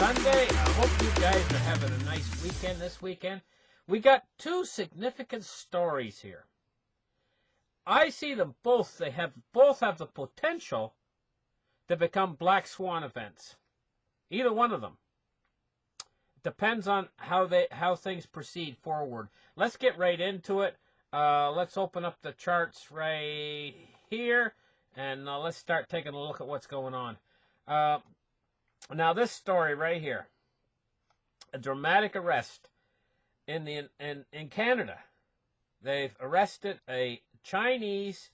Sunday. I hope you guys are having a nice weekend this weekend. We got two significant stories here. I see them both. They both have the potential to become Black Swan events. Either one of them. Depends on how things proceed forward. Let's get right into it. Let's open up the charts right here, and let's start taking a look at what's going on. Now this story right here, a dramatic arrest in Canada. They've arrested a Chinese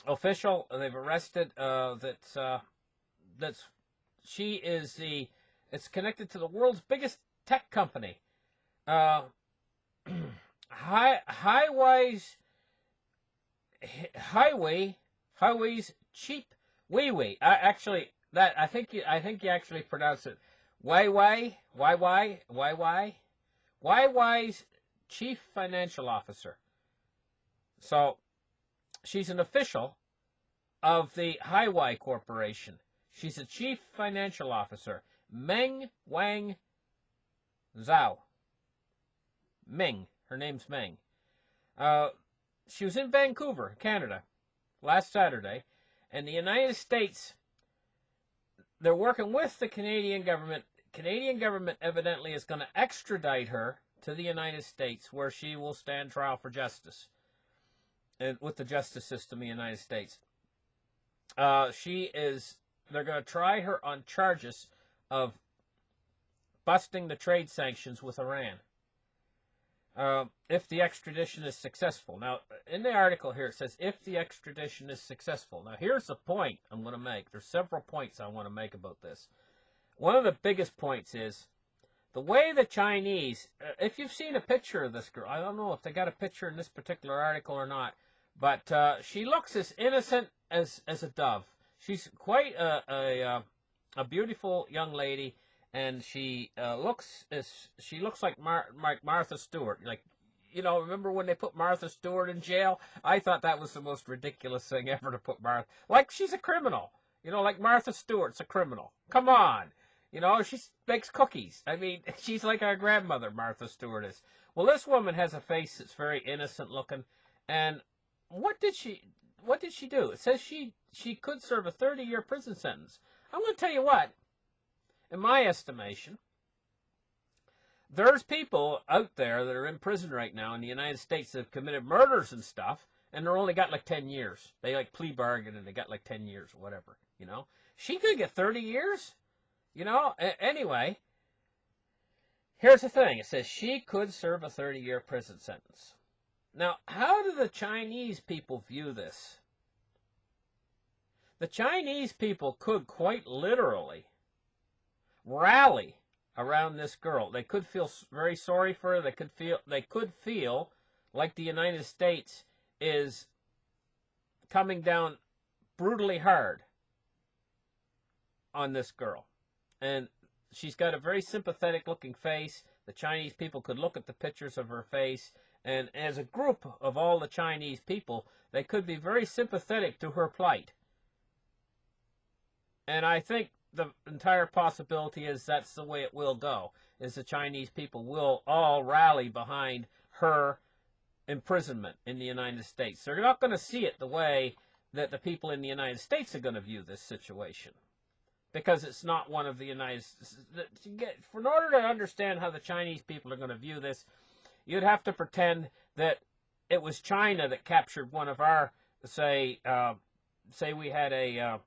official. They've arrested it's connected to the world's biggest tech company. Highway's cheap Wee. I think you actually pronounce it Huawei's chief financial officer. So she's an official of the Huawei Corporation. She's a chief financial officer. Meng Wang Zhao. Meng. Her name's Meng. She was in Vancouver, Canada, last Saturday, and the United States, they're working with the Canadian government. Canadian government evidently is going to extradite her to the United States, where she will stand trial for justice with the justice system in the United States. They're going to try her on charges of busting the trade sanctions with Iran. If the extradition is successful. Now, in the article here, it says, if the extradition is successful. Now, here's the point I'm going to make. There's several points I want to make about this. One of the biggest points is the way the Chinese, if you've seen a picture of this girl, I don't know if they got a picture in this particular article or not, but she looks as innocent as a dove. She's quite a beautiful young lady. And she looks like Martha Stewart. Like, remember when they put Martha Stewart in jail? I thought that was the most ridiculous thing ever to put Martha. Like, she's a criminal. Like Martha Stewart's a criminal. Come on. She makes cookies. I mean, she's like our grandmother, Martha Stewart is. Well, this woman has a face that's very innocent looking. And what did she do? It says she could serve a 30-year prison sentence. I'm going to tell you what. In my estimation, there's people out there that are in prison right now in the United States that have committed murders and stuff, and they're only got like 10 years. They plea bargain and they got like 10 years or whatever, She could get 30 years, Anyway, here's the thing. It says she could serve a 30-year prison sentence. Now, how do the Chinese people view this? The Chinese people could quite literally rally around this girl. They could feel very sorry for her. They could feel like the United States is coming down brutally hard on this girl. And she's got a very sympathetic looking face. The Chinese people could look at the pictures of her face, and as a group of all the Chinese people, they could be very sympathetic to her plight. And I think the entire possibility is that's the way it will go, is the Chinese people will all rally behind her imprisonment in the United States. They're not going to see it the way that the people in the United States are going to view this situation, because it's not one of the United States. In order to understand how the Chinese people are going to view this, you'd have to pretend that it was China that captured one of our, say we had a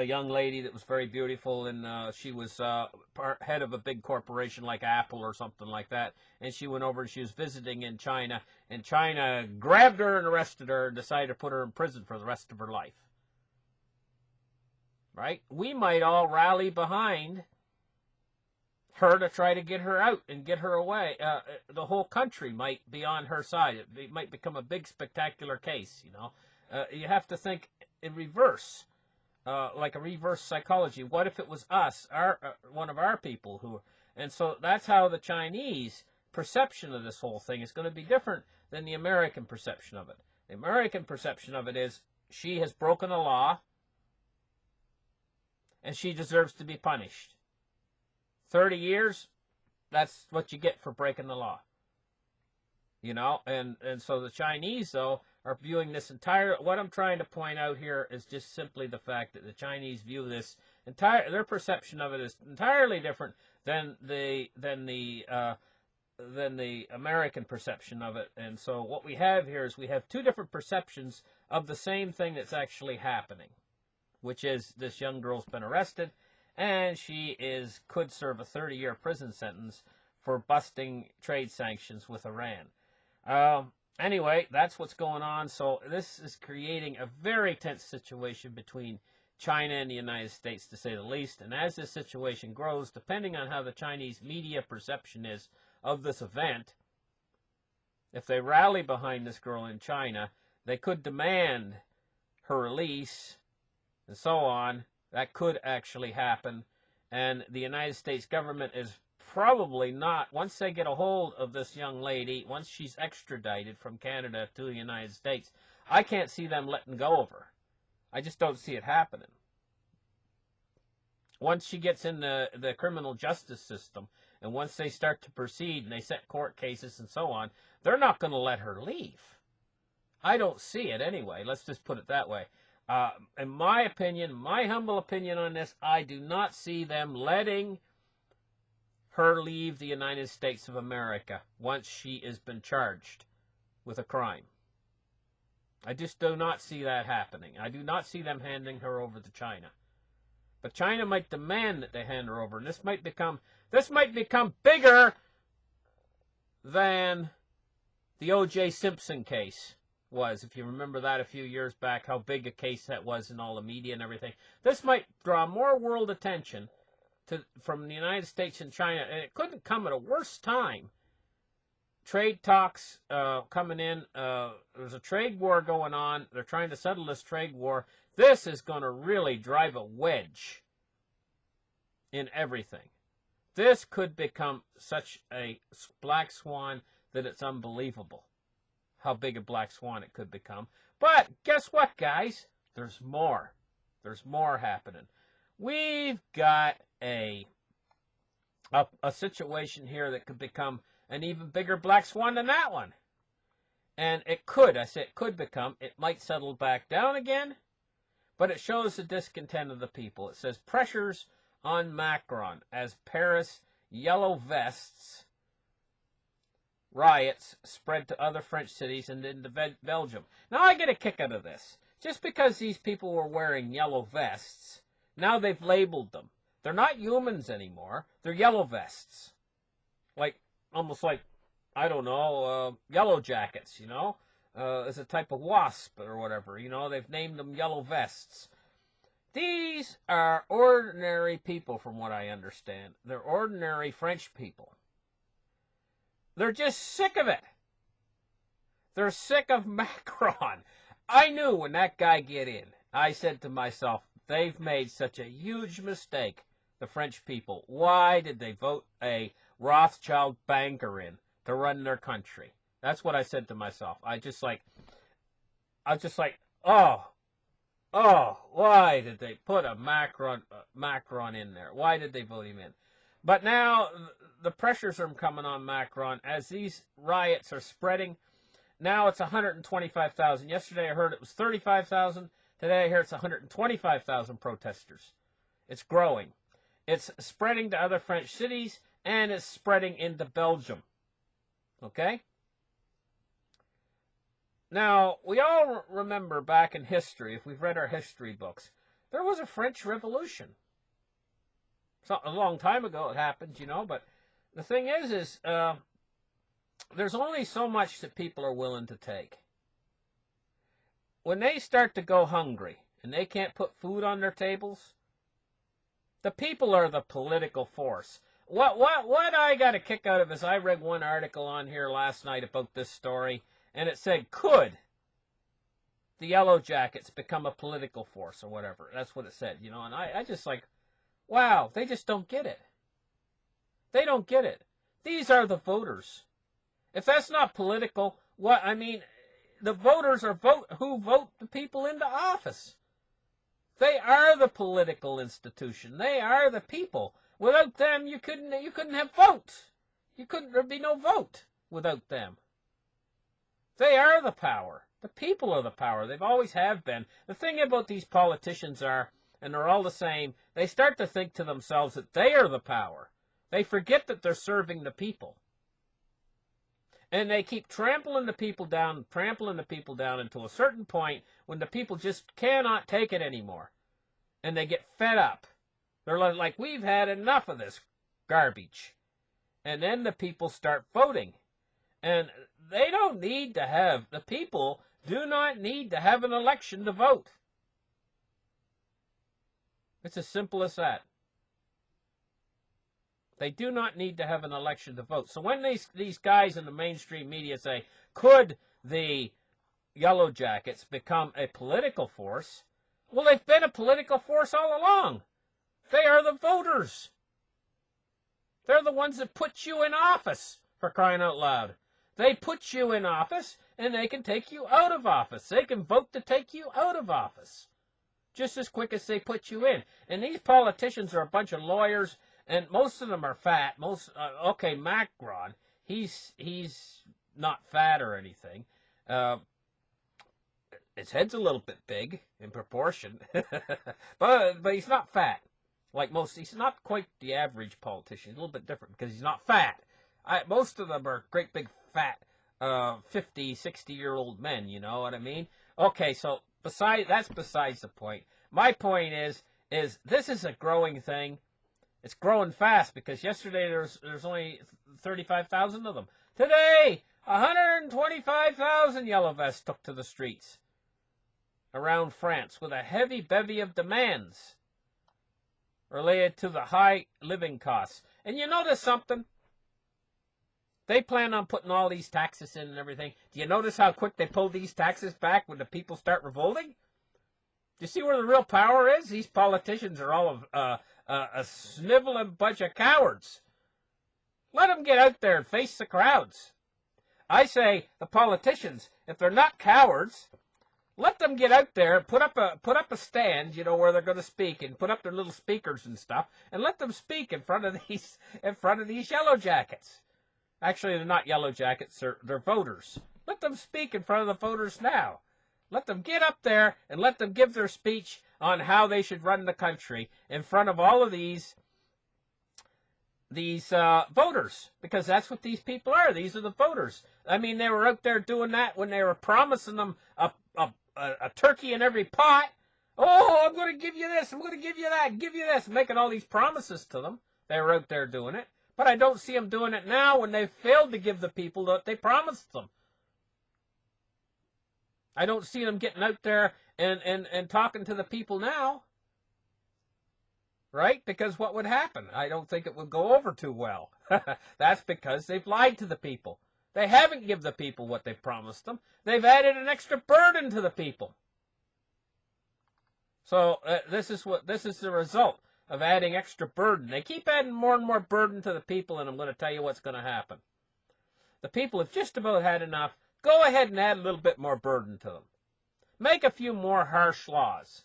young lady that was very beautiful, and she was head of a big corporation like Apple or something like that, and she went over and she was visiting in China, and China grabbed her and arrested her and decided to put her in prison for the rest of her life. Right? We might all rally behind her to try to get her out and get her away. The whole country might be on her side. It might become a big spectacular case, You have to think in reverse. Like a reverse psychology. What if it was us, one of our people and so that's how the Chinese perception of this whole thing is going to be different than the American perception of it. The American perception of it is she has broken the law, and she deserves to be punished. 30 years, that's what you get for breaking the law. You know, and so the Chinese, though, are viewing this what I'm trying to point out here is just simply the fact that the Chinese view this their perception of it is entirely different than the American perception of it. And so what we have here is we have two different perceptions of the same thing that's actually happening, which is this young girl's been arrested, and she could serve a 30-year prison sentence for busting trade sanctions with Iran. Anyway, that's what's going on. So this is creating a very tense situation between China and the United States, to say the least. And as this situation grows, depending on how the Chinese media perception is of this event, if they rally behind this girl in China, they could demand her release and so on. That could actually happen. And the United States government is probably not, once they get a hold of this young lady, once she's extradited from Canada to the United States, I can't see them letting go of her. I just don't see it happening. Once she gets in the criminal justice system, and once they start to proceed and they set court cases and so on, they're not going to let her leave. I don't see it anyway. Let's just put it that way. In my opinion, my humble opinion on this, I do not see them letting her leave the United States of America once she has been charged with a crime. I just do not see that happening. I do not see them handing her over to China. But China might demand that they hand her over, and this might become bigger than the O.J. Simpson case was. If you remember that a few years back, how big a case that was in all the media and everything. This might draw more world attention from the United States and China, and it couldn't come at a worse time. Trade talks coming in. There's a trade war going on. They're trying to settle this trade war. This is going to really drive a wedge in everything. This could become such a black swan that it's unbelievable how big a black swan it could become. But guess what, guys? There's more. There's more happening. We've got a situation here that could become an even bigger black swan than that one. And it could, I say it could become, it might settle back down again, but it shows the discontent of the people. It says pressures on Macron as Paris yellow vests riots spread to other French cities and into Belgium. Now I get a kick out of this. Just because these people were wearing yellow vests, now they've labeled them. They're not humans anymore. They're yellow vests. Almost like, I don't know, yellow jackets, you know, as a type of wasp or whatever. You know, they've named them yellow vests. These are ordinary people, from what I understand. They're ordinary French people. They're just sick of it. They're sick of Macron. I knew when that guy get in, I said to myself, they've made such a huge mistake, the French people. Why did they vote a Rothschild banker in to run their country? That's what I said to myself. I was just like, oh, why did they put a Macron in there? Why did they vote him in? But now the pressures are coming on Macron as these riots are spreading. Now it's 125,000. Yesterday I heard it was 35,000. Today I hear it's 125,000 protesters. It's growing. It's spreading to other French cities, and it's spreading into Belgium. Okay? Now, we all remember back in history, if we've read our history books, there was a French Revolution. So, a long time ago it happened, you know, but the thing is there's only so much that people are willing to take. When they start to go hungry and they can't put food on their tables, the people are the political force. What I got a kick out of is I read one article on here last night about this story, and it said, could the Yellow Jackets become a political force or whatever? That's what it said, you know, and I just like, wow, they just don't get it. They don't get it. These are the voters. If that's not political, the voters are who vote the people into office. They are the political institution. They are the people. Without them, you couldn't have vote. There'd be no vote without them. They are the power. The people are the power. They've always have been. The thing about these politicians are, and they're all the same, they start to think to themselves that they are the power. They forget that they're serving the people. And they keep trampling the people down until a certain point when the people just cannot take it anymore. And they get fed up. They're like, we've had enough of this garbage. And then the people start voting. And they don't need to have, the people do not need to have an election to vote. It's as simple as that. They do not need to have an election to vote. So when these guys in the mainstream media say, could the Yellow Jackets become a political force? Well, they've been a political force all along. They are the voters. They're the ones that put you in office, for crying out loud. They put you in office, and they can take you out of office. They can vote to take you out of office just as quick as they put you in. And these politicians are a bunch of lawyers, and most of them are fat. Okay, Macron, he's not fat or anything. His head's a little bit big in proportion, but he's not fat. Like most, he's not quite the average politician. He's a little bit different because he's not fat. Most of them are great big fat 50, 60-year-old men, you know what I mean? Okay, so that's besides the point. My point is this is a growing thing. It's growing fast because yesterday there's only 35,000 of them. Today, 125,000 yellow vests took to the streets around France with a heavy bevy of demands related to the high living costs. And you notice something? They plan on putting all these taxes in and everything. Do you notice how quick they pull these taxes back when the people start revolting? Do you see where the real power is? These politicians are all a sniveling bunch of cowards. Let them get out there and face the crowds. I say the politicians, if they're not cowards, let them get out there and put up a stand, you know, where they're going to speak, and put up their little speakers and stuff, and let them speak in front of these Yellow Jackets. Actually, they're not Yellow Jackets, they're voters. Let them speak in front of the voters now. Let them get up there and let them give their speech on how they should run the country in front of all of these voters, because that's what these people are. These are the voters. I mean, they were out there doing that when they were promising them a turkey in every pot. Oh, I'm going to give you this, I'm going to give you that, give you this, making all these promises to them. They were out there doing it. But I don't see them doing it now when they've failed to give the people what they promised them. I don't see them getting out there and talking to the people now. Right? Because what would happen? I don't think it would go over too well. That's because they've lied to the people. They haven't given the people what they've promised them. They've added an extra burden to the people. So this is the result of adding extra burden. They keep adding more and more burden to the people, and I'm going to tell you what's going to happen. The people have just about had enough. Go ahead and add a little bit more burden to them. Make a few more harsh laws.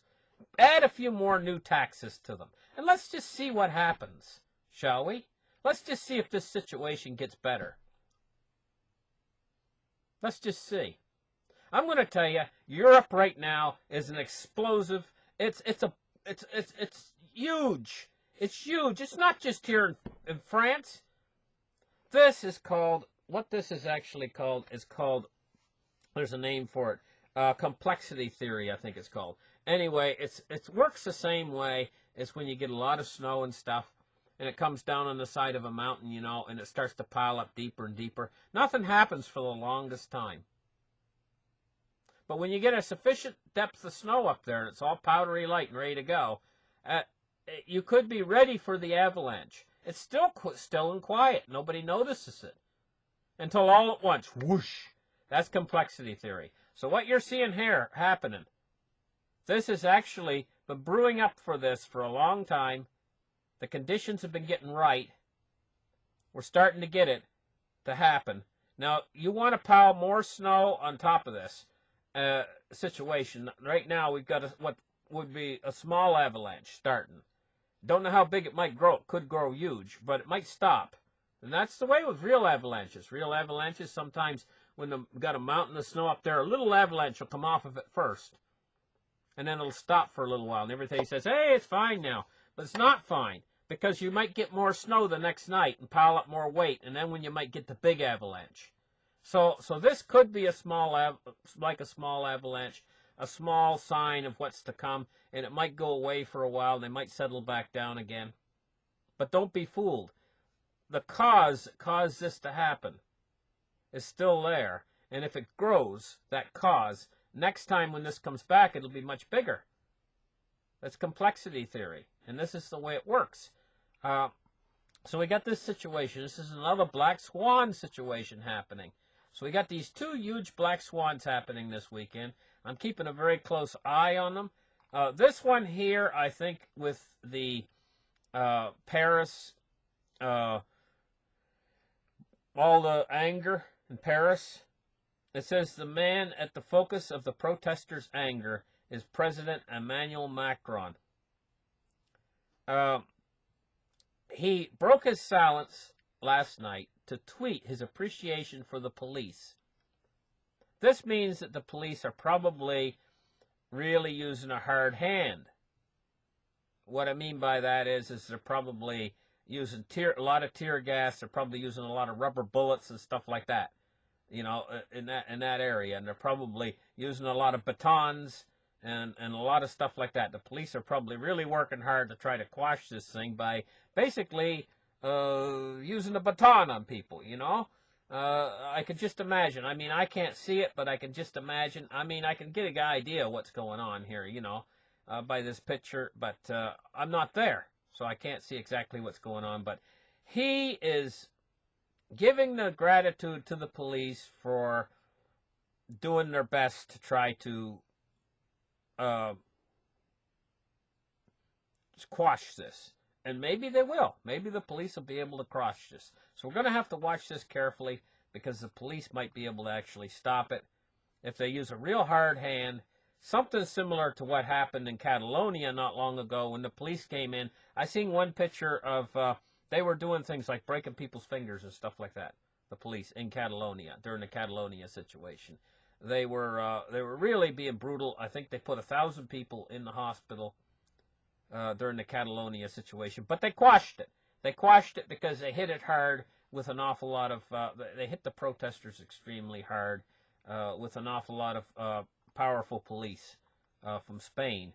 Add a few more new taxes to them. And let's just see what happens, shall we? Let's just see if this situation gets better. Let's just see. I'm going to tell you, Europe right now is an explosive. It's huge. It's huge. It's not just here in France. This is called, what this is actually called, is called, there's a name for it, complexity theory, I think it's called. Anyway, it works the same way as when you get a lot of snow and stuff, and it comes down on the side of a mountain, you know, and it starts to pile up deeper and deeper. Nothing happens for the longest time. But when you get a sufficient depth of snow up there, and it's all powdery light and ready to go, you could be ready for the avalanche. It's still and quiet. Nobody notices it. Until all at once, whoosh. That's complexity theory. So what you're seeing here happening, this has actually been brewing up for this for a long time. The conditions have been getting right. We're starting to get it to happen. Now, you want to pile more snow on top of this situation. Right now, we've got would be a small avalanche starting. Don't know how big it might grow. It could grow huge, but it might stop. And that's the way with real avalanches. Real avalanches, sometimes when they've got a mountain of snow up there, a little avalanche will come off of it first. And then it'll stop for a little while. And everything says, hey, it's fine now. But it's not fine, because you might get more snow the next night and pile up more weight. And then when you might get the big avalanche. So this could be a small avalanche, a small sign of what's to come, and it might go away for a while. They might settle back down again. But don't be fooled. The cause that caused this to happen is still there. And if it grows, that cause, next time when this comes back, it'll be much bigger. That's complexity theory. And this is the way it works. So we got this situation. This is another black swan situation happening. So we got these two huge black swans happening this weekend. I'm keeping a very close eye on them. This one here, I think, with the Paris, all the anger in Paris, it says the man at the focus of the protesters' anger is President Emmanuel Macron. He broke his silence last night to tweet his appreciation for the police. This means that the police are probably really using a hard hand. What I mean by that is they're probably using a lot of tear gas. They're probably using a lot of rubber bullets and stuff like that, you know, in that area. And they're probably using a lot of batons and a lot of stuff like that. The police are probably really working hard to try to quash this thing by basically using a baton on people, you know. I could just imagine. I mean, I can't see it, but I can just imagine. I mean, I can get an idea what's going on here, you know, by this picture, but I'm not there, so I can't see exactly what's going on. But he is giving the gratitude to the police for doing their best to try to quash this. And maybe they will. Maybe the police will be able to quash this. So we're going to have to watch this carefully, because the police might be able to actually stop it if they use a real hard hand. Something similar to what happened in Catalonia not long ago when the police came in. I seen one picture of they were doing things like breaking people's fingers and stuff like that. The police in Catalonia during the Catalonia situation. They were really being brutal. I think they put 1,000 people in the hospital during the Catalonia situation, but they quashed it. They quashed it because they hit it hard with an awful lot of, they hit the protesters extremely hard with an awful lot of powerful police from Spain.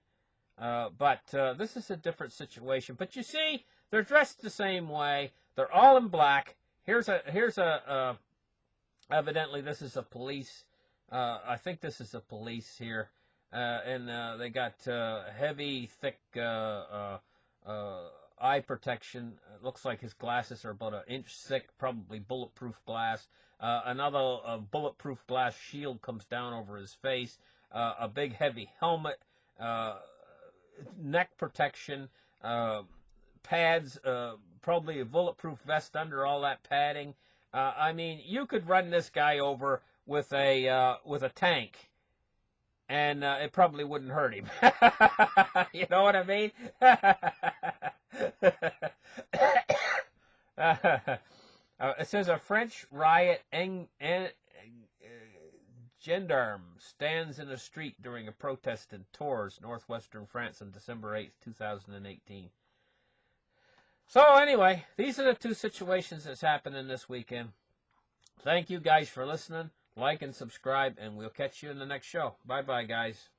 But this is a different situation. But you see, they're dressed the same way. They're all in black. Here's a evidently this is a police, I think this is a police here. And they got heavy, thick eye protection. It looks like his glasses are about 1 inch thick, probably bulletproof glass. Another bulletproof glass shield comes down over his face. A big, heavy helmet, neck protection, pads, probably a bulletproof vest under all that padding. I mean, you could run this guy over with a tank, and it probably wouldn't hurt him. You know what I mean? It says a French riot gendarme stands in a street during a protest in Tours, northwestern France, on December 8th, 2018. So anyway, these are the two situations that's happening this weekend. Thank you guys for listening. Like and subscribe, and we'll catch you in the next show. Bye-bye, guys.